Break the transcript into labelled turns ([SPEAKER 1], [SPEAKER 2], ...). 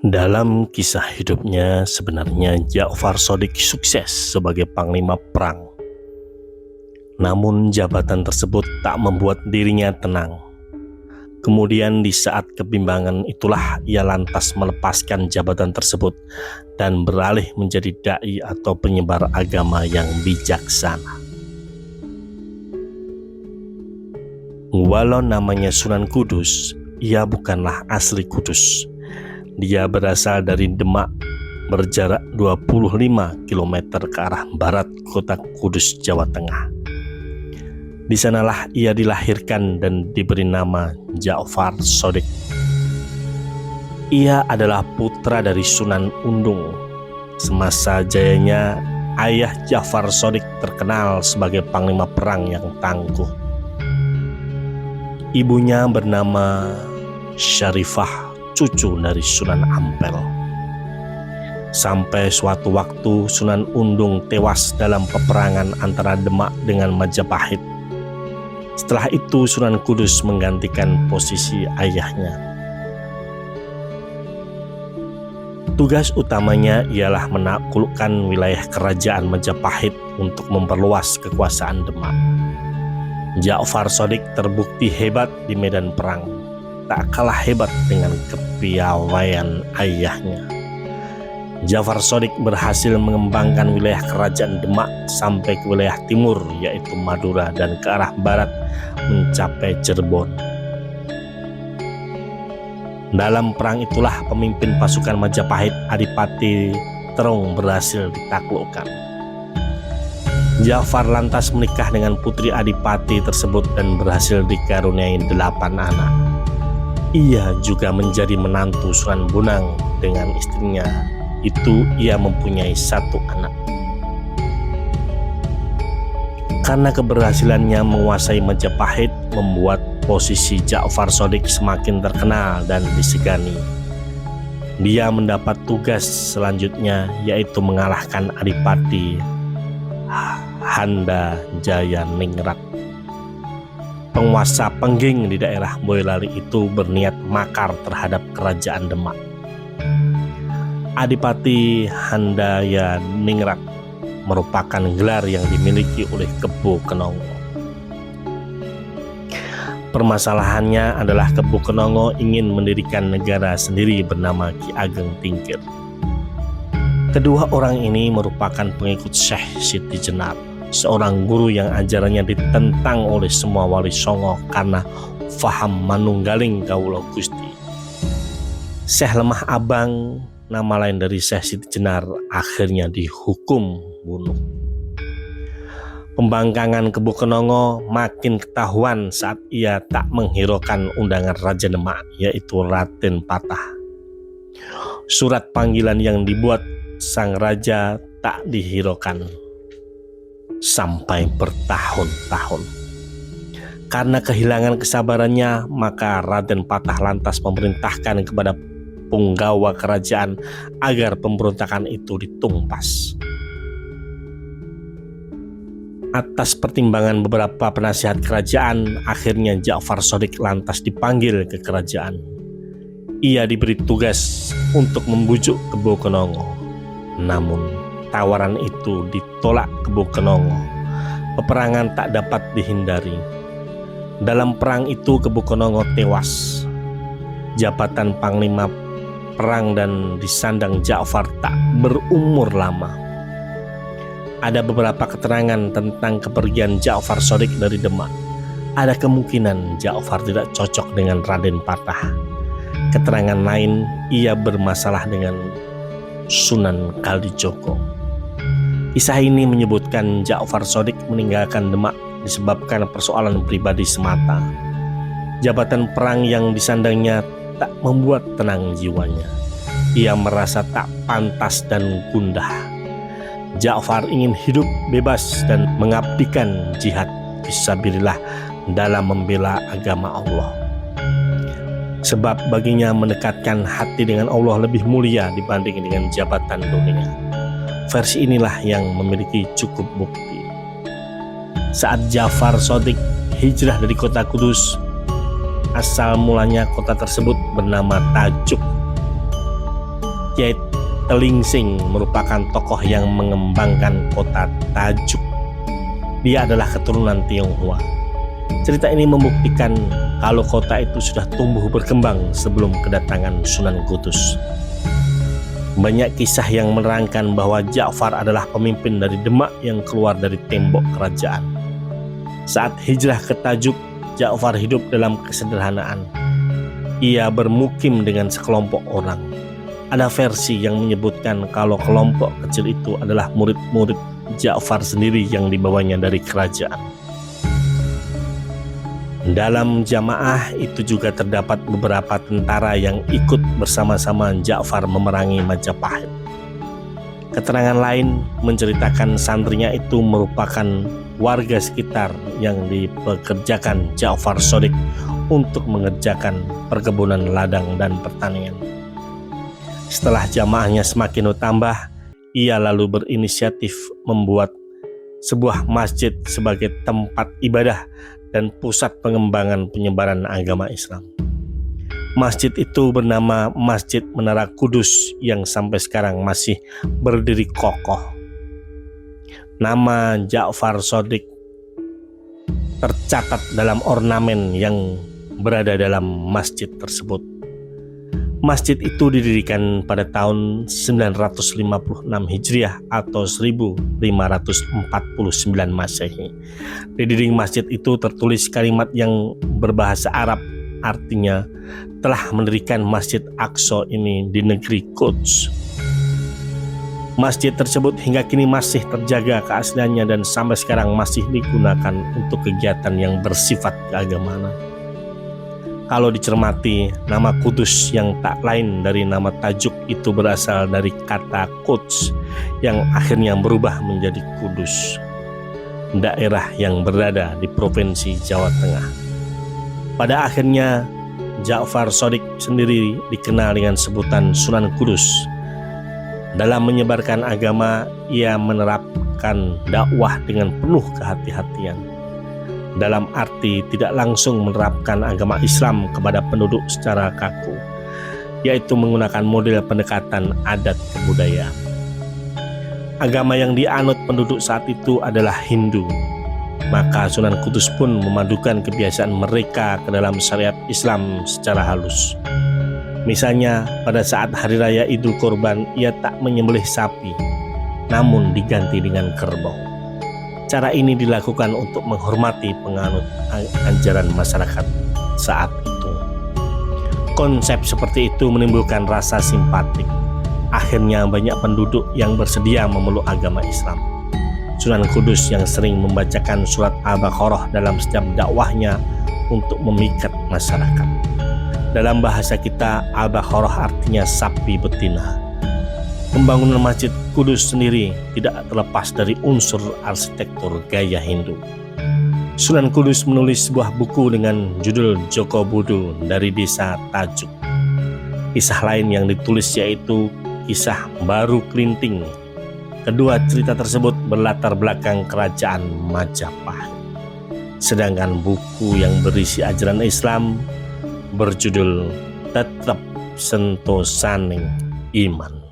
[SPEAKER 1] Dalam kisah hidupnya, sebenarnya Ja'far Shadiq sukses sebagai panglima perang. Namun jabatan tersebut tak membuat dirinya tenang. Kemudian di saat kebimbangan itulah ia lantas melepaskan jabatan tersebut dan beralih menjadi dai atau penyebar agama yang bijaksana. Walau namanya Sunan Kudus, ia bukanlah asli Kudus. Dia berasal dari Demak, berjarak 25 km ke arah barat kota Kudus, Jawa Tengah. Di sanalah ia dilahirkan dan diberi nama Ja'far Shadiq. Ia adalah putra dari Sunan Undung. Semasa jayanya, ayah Ja'far Shadiq terkenal sebagai panglima perang yang tangguh. Ibunya bernama Syarifah, cucu dari Sunan Ampel. Sampai suatu waktu Sunan Undung tewas dalam peperangan antara Demak dengan Majapahit. Setelah itu Sunan Kudus menggantikan posisi ayahnya. Tugas utamanya ialah menaklukkan wilayah kerajaan Majapahit untuk memperluas kekuasaan Demak. Ja'far Shadiq terbukti hebat di medan perang, tak kalah hebat dengan kepiawaian ayahnya. Ja'far Shadiq berhasil mengembangkan wilayah kerajaan Demak sampai ke wilayah timur, yaitu Madura, dan ke arah barat mencapai Cirebon. Dalam perang itulah pemimpin pasukan Majapahit Adipati Terong berhasil ditaklukkan. Ja'far lantas menikah dengan putri Adipati tersebut dan berhasil dikaruniai 8 anak. Ia juga menjadi menantu Sunan Bonang. Dengan istrinya itu ia mempunyai 1 anak. Karena keberhasilannya menguasai Majapahit membuat posisi Ja'far Shadiq semakin terkenal dan disegani. Dia mendapat tugas selanjutnya, yaitu mengalahkan Adipati Handa Jayaningrat. Penguasa Pengging di daerah Boyolali itu berniat makar terhadap kerajaan Demak. Adipati Handayaningrat merupakan gelar yang dimiliki oleh Kebo Kenongo. Permasalahannya adalah Kebo Kenongo ingin mendirikan negara sendiri bernama Ki Ageng Tingkir. Kedua orang ini merupakan pengikut Syekh Siti Jenar, seorang guru yang ajarannya ditentang oleh semua wali songo karena faham manunggaling kawula Gusti. Syekh Lemah Abang, nama lain dari Syekh Siti Jenar, akhirnya dihukum bunuh. Pembangkangan Kebo Kenongo makin ketahuan saat ia tak menghiraukan undangan Raja Demak, yaitu Raden Patah. Surat panggilan yang dibuat sang raja tak dihiraukan sampai bertahun-tahun. Karena kehilangan kesabarannya, maka Raden Patah lantas memerintahkan kepada punggawa kerajaan agar pemberontakan itu ditumpas. Atas pertimbangan beberapa penasihat kerajaan, akhirnya Ja'far Shadiq lantas dipanggil ke kerajaan. Ia diberi tugas untuk membujuk Kebo Kenongo. Namun tawaran itu ditolak Kebo Kenongo. Peperangan tak dapat dihindari. Dalam perang itu Kebo Kenongo tewas. Jabatan panglima perang dan disandang Ja'far tak berumur lama. Ada beberapa keterangan tentang kepergian Ja'far Shadiq dari Demak. Ada kemungkinan Ja'far tidak cocok dengan Raden Patah. Keterangan lain, ia bermasalah dengan Sunan Kalijogo. Kisah ini menyebutkan Ja'far Shadiq meninggalkan Demak disebabkan persoalan pribadi semata. Jabatan perang yang disandangnya tak membuat tenang jiwanya. Ia merasa tak pantas dan gundah. Ja'far ingin hidup bebas dan mengabdikan jihad fisabilillah dalam membela agama Allah. Sebab baginya mendekatkan hati dengan Allah lebih mulia dibanding dengan jabatan dunia. Versi inilah yang memiliki cukup bukti. Saat Ja'far Shadiq hijrah dari kota Kudus, asal mulanya kota tersebut bernama Tajuk. Rakyat Telingsing merupakan tokoh yang mengembangkan kota Tajuk. Dia adalah keturunan Tionghoa. Cerita ini membuktikan kalau kota itu sudah tumbuh berkembang sebelum kedatangan Sunan Kudus. Banyak kisah yang menerangkan bahwa Ja'far adalah pemimpin dari Demak yang keluar dari tembok kerajaan. Saat hijrah ke Tajuk, Ja'far hidup dalam kesederhanaan. Ia bermukim dengan sekelompok orang. Ada versi yang menyebutkan kalau kelompok kecil itu adalah murid-murid Ja'far sendiri yang dibawanya dari kerajaan. Dalam jamaah itu juga terdapat beberapa tentara yang ikut bersama-sama Ja'far memerangi Majapahit. Keterangan lain menceritakan santrinya itu merupakan warga sekitar yang dipekerjakan Ja'far Shadiq untuk mengerjakan perkebunan ladang dan pertanian. Setelah jamaahnya semakin bertambah, ia lalu berinisiatif membuat sebuah masjid sebagai tempat ibadah dan pusat pengembangan penyebaran agama Islam. Masjid itu bernama Masjid Menara Kudus yang sampai sekarang masih berdiri kokoh. Nama Ja'far Shadiq tercatat dalam ornamen yang berada dalam masjid tersebut. Masjid itu didirikan pada tahun 956 Hijriah atau 1549 Masehi. Di dinding masjid itu tertulis kalimat yang berbahasa Arab, artinya telah mendirikan Masjid Aqsa ini di negeri Quds. Masjid tersebut hingga kini masih terjaga keasliannya dan sampai sekarang masih digunakan untuk kegiatan yang bersifat keagamaan. Kalau dicermati, nama Kudus yang tak lain dari nama Tajuk itu berasal dari kata Quds yang akhirnya berubah menjadi Kudus, daerah yang berada di Provinsi Jawa Tengah. Pada akhirnya, Ja'far Shadiq sendiri dikenal dengan sebutan Sunan Kudus. Dalam menyebarkan agama, ia menerapkan dakwah dengan penuh kehati-hatian. Dalam arti tidak langsung menerapkan agama Islam kepada penduduk secara kaku, yaitu menggunakan model pendekatan adat kebudayaan. Agama yang dianut penduduk saat itu adalah Hindu, maka Sunan Kudus pun memadukan kebiasaan mereka ke dalam syariat Islam secara halus. Misalnya pada saat Hari Raya Idul Kurban, ia tak menyembelih sapi, namun diganti dengan kerbau. Cara ini dilakukan untuk menghormati penganut ajaran masyarakat saat itu. Konsep seperti itu menimbulkan rasa simpatik. Akhirnya banyak penduduk yang bersedia memeluk agama Islam. Sunan Kudus yang sering membacakan surat Al-Baqarah dalam setiap dakwahnya untuk memikat masyarakat. Dalam bahasa kita, Al-Baqarah artinya sapi betina. Pembangunan Masjid Kudus sendiri tidak terlepas dari unsur arsitektur gaya Hindu. Sunan Kudus menulis sebuah buku dengan judul Joko Budo dari desa Tajuk. Kisah lain yang ditulis yaitu kisah Baru Klinting. Kedua cerita tersebut berlatar belakang kerajaan Majapahit. Sedangkan buku yang berisi ajaran Islam berjudul Tetep Sentosaning Iman.